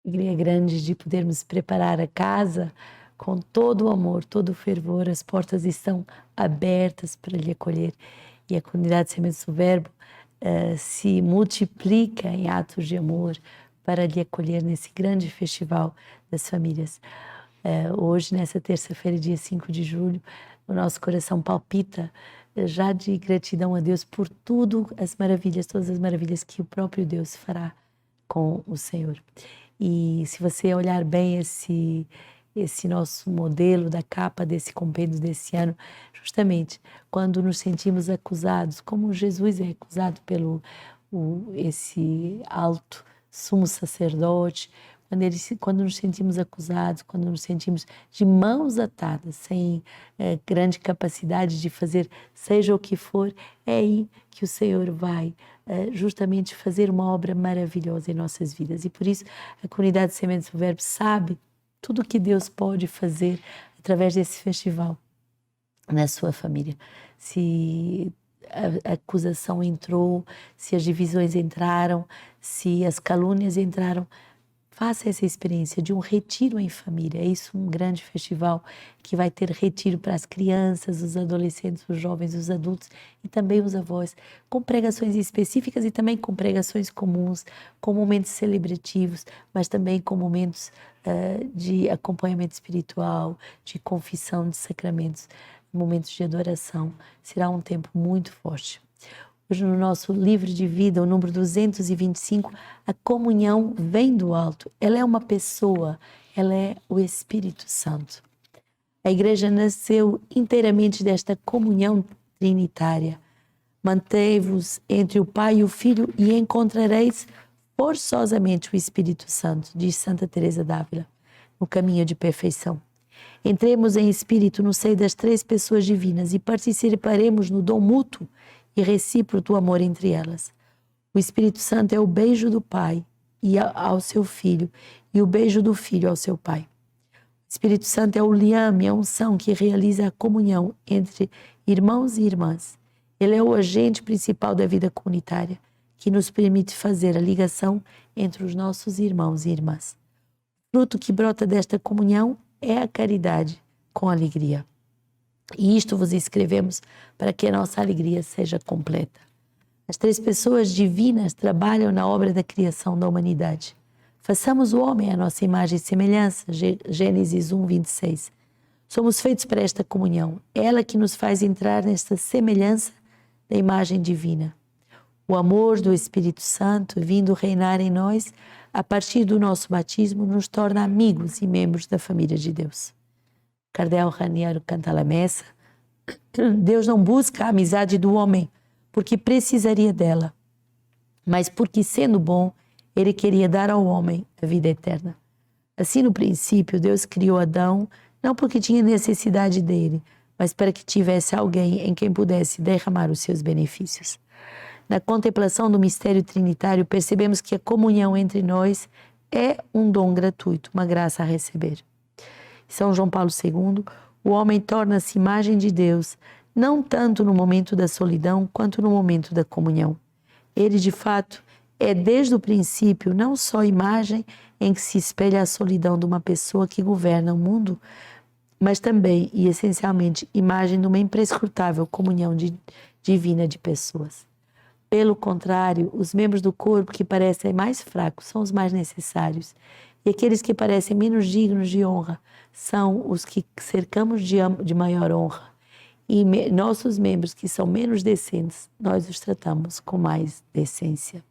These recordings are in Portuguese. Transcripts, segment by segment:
alegria grande de podermos preparar a casa com todo o amor, todo o fervor. As portas estão abertas para lhe acolher e a comunidade Sementes do Verbo se multiplica em atos de amor para lhe acolher nesse grande festival das famílias. Hoje, nessa terça-feira, dia 5 de julho, o nosso coração palpita já de gratidão a Deus por tudo, as maravilhas, todas as maravilhas que o próprio Deus fará com o Senhor. E se você olhar bem esse nosso modelo da capa desse compêndio desse ano, justamente quando nos sentimos acusados, como Jesus é acusado pelo esse alto sumo sacerdote, quando nos sentimos acusados, quando nos sentimos de mãos atadas, sem grande capacidade de fazer seja o que for, é aí que o Senhor vai justamente fazer uma obra maravilhosa em nossas vidas. E por isso a comunidade Sementes do Verbo sabe tudo o que Deus pode fazer através desse festival na sua família. Se a acusação entrou, se as divisões entraram, se as calúnias entraram, faça essa experiência de um retiro em família. É isso, um grande festival que vai ter retiro para as crianças, os adolescentes, os jovens, os adultos e também os avós, com pregações específicas e também com pregações comuns, com momentos celebrativos, mas também com momentos de acompanhamento espiritual, de confissão de sacramentos, momentos de adoração. Será um tempo muito forte. Hoje no nosso livro de vida, o número 225, a comunhão vem do alto. Ela é uma pessoa, ela é o Espírito Santo. A igreja nasceu inteiramente desta comunhão trinitária. Mantei-vos entre o Pai e o Filho e encontrareis forçosamente o Espírito Santo, diz Santa Teresa d'Ávila, no caminho de perfeição. Entremos em espírito no seio das três pessoas divinas e participaremos no dom mútuo e recíproco do amor entre elas. O Espírito Santo é o beijo do Pai ao seu Filho e o beijo do Filho ao seu Pai. O Espírito Santo é o liame, a unção que realiza a comunhão entre irmãos e irmãs. Ele é o agente principal da vida comunitária, que nos permite fazer a ligação entre os nossos irmãos e irmãs. O fruto que brota desta comunhão é a caridade com alegria. E isto vos escrevemos para que a nossa alegria seja completa. As três pessoas divinas trabalham na obra da criação da humanidade. Façamos o homem à nossa imagem e semelhança, Gênesis 1, 26. Somos feitos para esta comunhão, ela que nos faz entrar nesta semelhança da imagem divina. O amor do Espírito Santo, vindo reinar em nós, a partir do nosso batismo, nos torna amigos e membros da família de Deus. Cardel Raniero canta a messa. Deus não busca a amizade do homem porque precisaria dela, mas porque, sendo bom, ele queria dar ao homem a vida eterna. Assim, no princípio, Deus criou Adão não porque tinha necessidade dele, mas para que tivesse alguém em quem pudesse derramar os seus benefícios. Na contemplação do mistério trinitário, percebemos que a comunhão entre nós é um dom gratuito, uma graça a receber. São João Paulo II, o homem torna-se imagem de Deus, não tanto no momento da solidão, quanto no momento da comunhão. Ele, de fato, é desde o princípio não só imagem em que se espelha a solidão de uma pessoa que governa o mundo, mas também e essencialmente imagem de uma imprescrutável comunhão divina de pessoas. Pelo contrário, os membros do corpo que parecem mais fracos são os mais necessários, e aqueles que parecem menos dignos de honra são os que cercamos de maior honra. E nossos membros que são menos decentes, nós os tratamos com mais decência.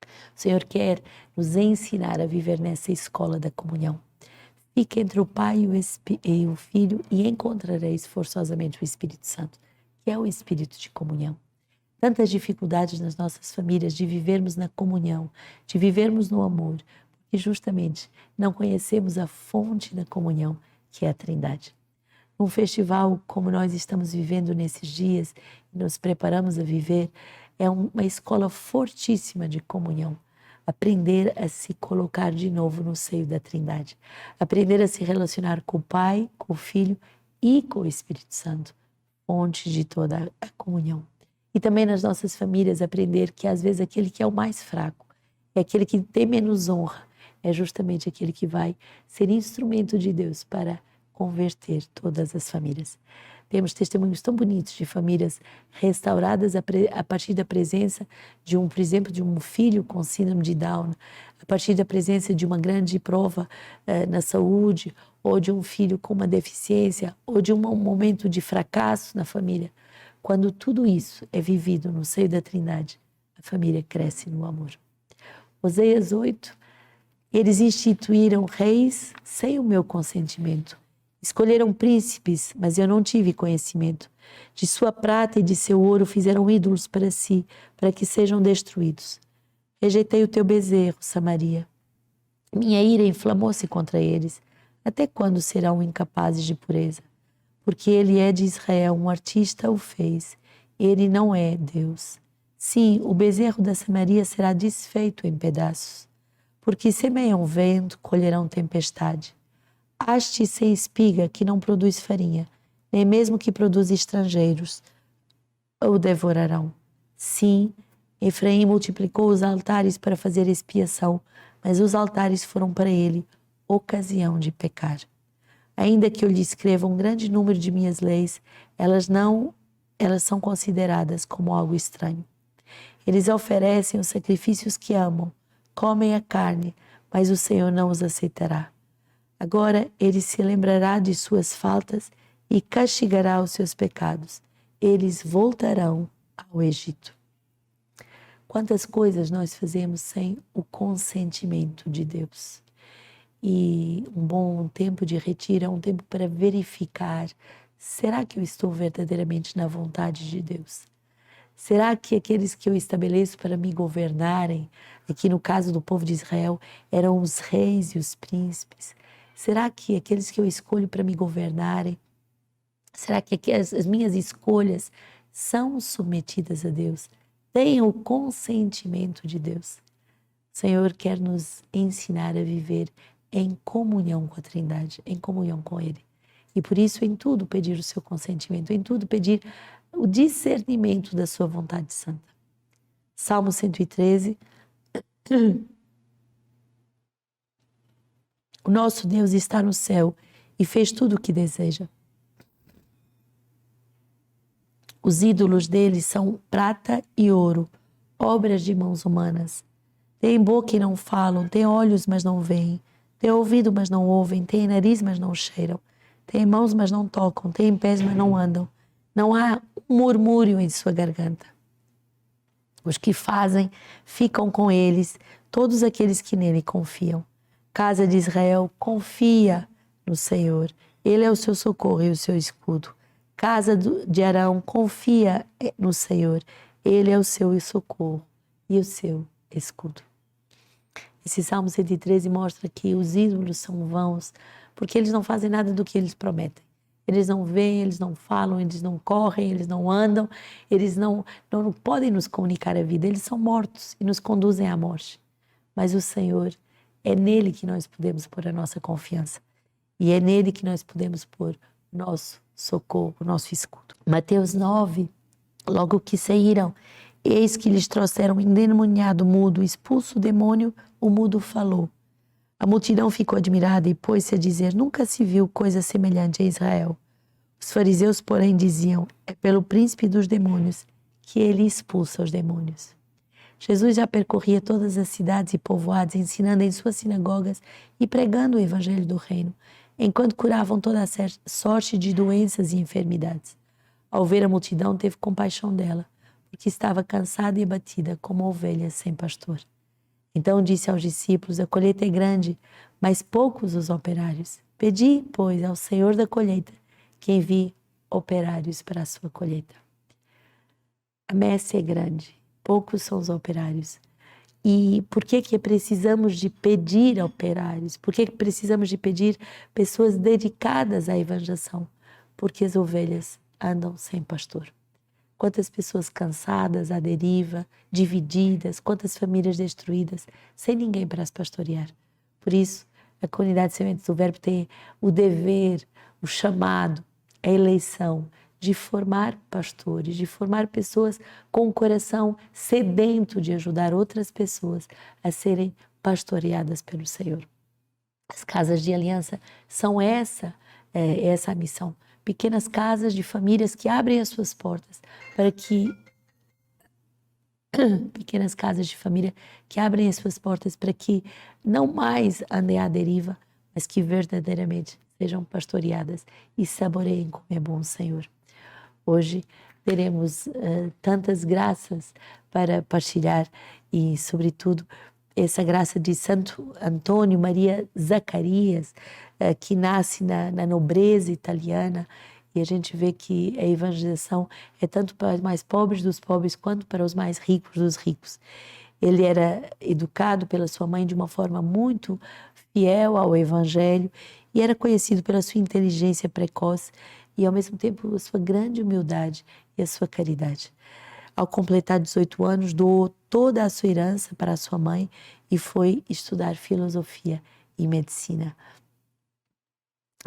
O Senhor quer nos ensinar a viver nessa escola da comunhão. Fique entre o Pai e o Filho e encontrareis forçosamente o Espírito Santo, que é o Espírito de comunhão. Tantas dificuldades nas nossas famílias de vivermos na comunhão, de vivermos no amor, porque justamente não conhecemos a fonte da comunhão, que é a Trindade. Um festival como nós estamos vivendo nesses dias, e nos preparamos a viver, é uma escola fortíssima de comunhão. Aprender a se colocar de novo no seio da Trindade. Aprender a se relacionar com o Pai, com o Filho e com o Espírito Santo, fonte de toda a comunhão. E também nas nossas famílias aprender que às vezes aquele que é o mais fraco, é aquele que tem menos honra, é justamente aquele que vai ser instrumento de Deus para converter todas as famílias. Temos testemunhos tão bonitos de famílias restauradas a partir da presença de por exemplo, de um filho com síndrome de Down, a partir da presença de uma grande prova na saúde, ou de um filho com uma deficiência, ou de um momento de fracasso na família. Quando tudo isso é vivido no seio da Trindade, a família cresce no amor. Oséias 8, eles instituíram reis sem o meu consentimento. Escolheram príncipes, mas eu não tive conhecimento. De sua prata e de seu ouro fizeram ídolos para si, para que sejam destruídos. Rejeitei o teu bezerro, Samaria. Minha ira inflamou-se contra eles. Até quando serão incapazes de pureza? Porque ele é de Israel, um artista o fez. Ele não é Deus. Sim, o bezerro da Samaria será desfeito em pedaços. Porque semeiam vento, colherão tempestade. Haste sem espiga que não produz farinha, nem mesmo que produz estrangeiros, o devorarão. Sim, Efraim multiplicou os altares para fazer expiação, mas os altares foram para ele ocasião de pecar. Ainda que eu lhe escreva um grande número de minhas leis, elas são consideradas como algo estranho. Eles oferecem os sacrifícios que amam, comem a carne, mas o Senhor não os aceitará. Agora ele se lembrará de suas faltas e castigará os seus pecados. Eles voltarão ao Egito. Quantas coisas nós fazemos sem o consentimento de Deus? E um bom tempo de retiro é um tempo para verificar: será que eu estou verdadeiramente na vontade de Deus? Será que aqueles que eu estabeleço para me governarem, aqui no caso do povo de Israel, eram os reis e os príncipes? Será que aqueles que eu escolho para me governarem, será que as minhas escolhas são submetidas a Deus? Têm o consentimento de Deus? O Senhor quer nos ensinar a viver em comunhão com a Trindade, em comunhão com Ele. E por isso, em tudo, pedir o seu consentimento, em tudo, pedir o discernimento da sua vontade santa. Salmo 113. O nosso Deus está no céu e fez tudo o que deseja. Os ídolos dele são prata e ouro, obras de mãos humanas. Têm boca e não falam, têm olhos, mas não veem, têm ouvido, mas não ouvem, têm nariz, mas não cheiram, têm mãos, mas não tocam, têm pés, mas não andam. Não há um murmúrio em sua garganta. Os que fazem ficam com eles, todos aqueles que nele confiam. Casa de Israel, confia no Senhor. Ele é o seu socorro e o seu escudo. Casa de Arão, confia no Senhor. Ele é o seu socorro e o seu escudo. Esse Salmo 113 mostra que os ídolos são vãos, porque eles não fazem nada do que eles prometem. Eles não veem, eles não falam, eles não correm, eles não andam, eles não podem nos comunicar a vida. Eles são mortos e nos conduzem à morte. Mas o Senhor, é nele que nós podemos pôr a nossa confiança. E é nele que nós podemos pôr nosso socorro, nosso escudo. Mateus 9, logo que saíram, eis que lhes trouxeram um endemoniado mudo, expulso o demônio, o mudo falou. A multidão ficou admirada e pôs-se a dizer: nunca se viu coisa semelhante em Israel. Os fariseus, porém, diziam: é pelo príncipe dos demônios que ele expulsa os demônios. Jesus já percorria todas as cidades e povoados, ensinando em suas sinagogas e pregando o evangelho do reino, enquanto curavam toda a sorte de doenças e enfermidades. Ao ver a multidão, teve compaixão dela, porque estava cansada e abatida, como ovelha sem pastor. Então disse aos discípulos: a colheita é grande, mas poucos os operários. Pedi, pois, ao Senhor da colheita que envie operários para a sua colheita. A messe é grande, poucos são os operários. E por que precisamos de pedir operários? Por que precisamos de pedir pessoas dedicadas à evangelização? Porque as ovelhas andam sem pastor. Quantas pessoas cansadas, à deriva, divididas, quantas famílias destruídas, sem ninguém para as pastorear. Por isso, a comunidade Sementes do Verbo tem o dever, o chamado, a eleição de formar pastores, de formar pessoas com o coração sedento de ajudar outras pessoas a serem pastoreadas pelo Senhor. As casas de aliança são essa a missão. Pequenas casas de famílias que abrem as suas portas para que pequenas casas de família que abrem as suas portas para que não mais andem à deriva, mas que verdadeiramente sejam pastoreadas e saboreiem como é bom o Senhor. Hoje teremos tantas graças para partilhar e, sobretudo, essa graça de Santo Antônio Maria Zacarias, que nasce na nobreza italiana, e a gente vê que a evangelização é tanto para os mais pobres dos pobres quanto para os mais ricos dos ricos. Ele era educado pela sua mãe de uma forma muito fiel ao Evangelho e era conhecido pela sua inteligência precoce e, ao mesmo tempo, a sua grande humildade e a sua caridade. Ao completar 18 anos, doou toda a sua herança para a sua mãe e foi estudar filosofia e medicina.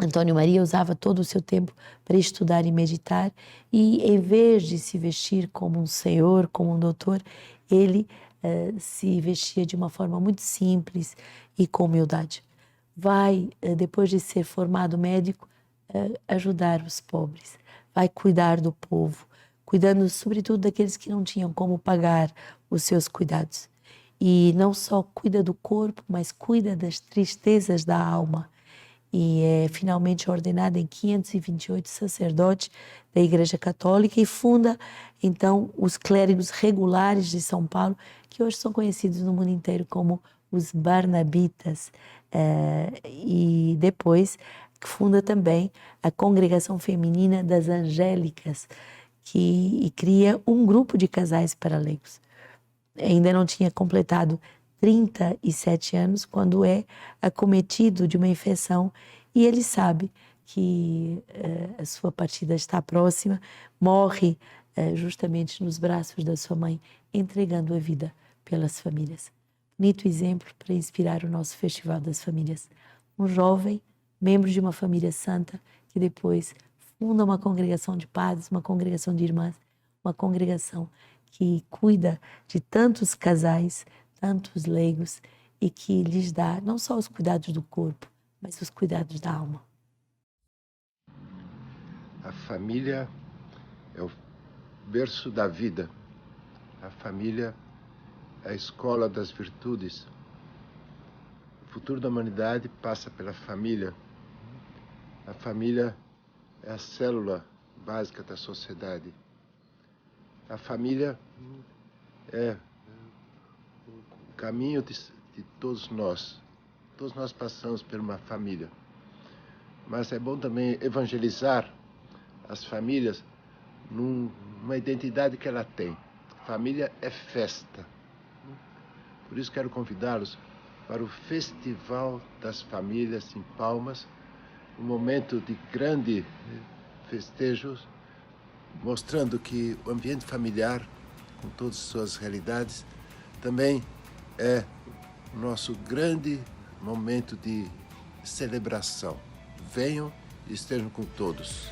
Antônio Maria usava todo o seu tempo para estudar e meditar e, em vez de se vestir como um senhor, como um doutor, ele se vestia de uma forma muito simples e com humildade. Vai, depois de ser formado médico, ajudar os pobres, vai cuidar do povo, cuidando sobretudo daqueles que não tinham como pagar os seus cuidados. E não só cuida do corpo, mas cuida das tristezas da alma. E é finalmente ordenado em 528 sacerdote da Igreja Católica e funda, então, os clérigos regulares de São Paulo, que hoje são conhecidos no mundo inteiro como os Barnabitas. E depois funda também a Congregação Feminina das Angélicas, e cria um grupo de casais para leigos. Ainda não tinha completado 37 anos quando é acometido de uma infecção e ele sabe que a sua partida está próxima, morre justamente nos braços da sua mãe, entregando a vida pelas famílias. Bonito exemplo para inspirar o nosso Festival das Famílias. Um jovem, membro de uma família santa, que depois funda uma congregação de padres, uma congregação de irmãs, uma congregação que cuida de tantos casais, tantos leigos e que lhes dá não só os cuidados do corpo, mas os cuidados da alma. A família é o berço da vida. A família é a escola das virtudes. O futuro da humanidade passa pela família. A família é a célula básica da sociedade. A família é o caminho de todos nós. Todos nós passamos por uma família. Mas é bom também evangelizar as famílias numa identidade que ela tem. Família é festa. Por isso quero convidá-los para o Festival das Famílias em Palmas, um momento de grande festejos, mostrando que o ambiente familiar, com todas as suas realidades, também é o nosso grande momento de celebração. Venham e estejam com todos.